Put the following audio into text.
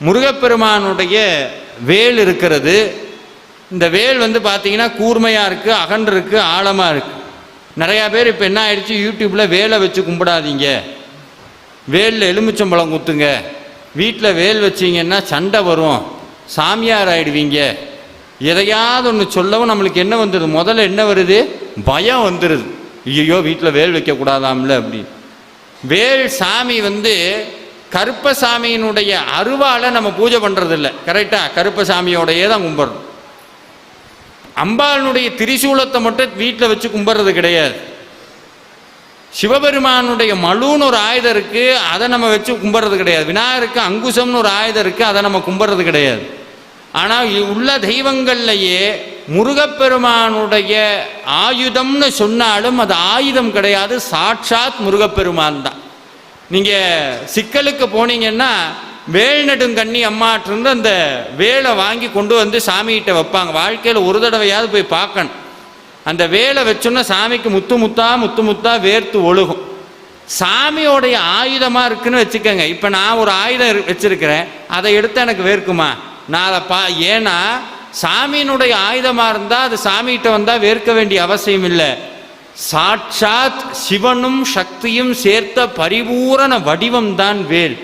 முருகப்பெருமானுடைய வேல் இருக்கிறது. இந்த வேல் பார்த்தீங்கன்னா கூர்மையாக இருக்குது, அகன்று இருக்குது, ஆழமாக இருக்குது. நிறையா பேர் இப்போ என்ன ஆயிடுச்சு, யூடியூப்பில் வேலை வச்சு கும்பிடாதீங்க, வேலில் எலுமிச்சம்பழம் குத்துங்க, வீட்டில் வேல் வச்சிங்கன்னா சண்டை வரும், சாமியார் ஆயிடுவீங்க, எதையாவது ஒன்று சொல்லவும் நம்மளுக்கு என்ன வந்துடுது, முதல்ல என்ன வருது, பயம் வந்துடுது. ஐயோ வீட்டில் வேல் வைக்கக்கூடாதாம்ல அப்படி. வேல் சாமி கருப்பசாமியினுடைய அருவாலை நம்ம பூஜை பண்ணுறதில்லை, கரெக்டாக கருப்பசாமியோடையே தான் கும்பிட்றோம். அம்பாளுடைய திரிசூலத்தை மட்டும் வீட்டில் வச்சு கும்பிட்றது கிடையாது. சிவபெருமானுடைய மழுன்னு ஒரு ஆயுதம் இருக்குது, அதை நம்ம வச்சு கும்பிட்றது கிடையாது. விநாயகருக்கு அங்குசம்னு ஒரு ஆயுதம் இருக்குது, அதை நம்ம கும்பிட்றது கிடையாது. ஆனால் உள்ள தெய்வங்கள்லையே முருகப்பெருமானுடைய ஆயுதம்னு சொன்னாலும் அது ஆயுதம் கிடையாது, சாட்சாத் முருகப்பெருமான் தான். நீங்கள் சிக்கலுக்கு போனீங்கன்னா வேல் நெடுங்கண்ணி அம்மாட்டிருந்து அந்த வேலை வாங்கி கொண்டு சாமிகிட்ட வைப்பாங்க. வாழ்க்கையில் ஒரு தடவையாவது போய் பார்க்கணும். அந்த வேலை வச்சோன்னா சாமிக்கு முத்து முத்தா முத்து முத்தா வேர்த்து ஒழுகும். சாமியோடைய ஆயுதமாக இருக்குன்னு வச்சுக்கோங்க. இப்போ நான் ஒரு ஆயுதம் வச்சிருக்கிறேன், அதை எடுத்து எனக்கு வேர்க்குமா? நான் அதை ஏன்னா சாமியினுடைய ஆயுதமாக இருந்தால் அது சாமிகிட்ட வந்தால் வேர்க்க வேண்டிய அவசியம் இல்லை. சாட்சாத் சிவனும் சக்தியும் சேர்த்த பரிபூரண வடிவம் தான் வேல்.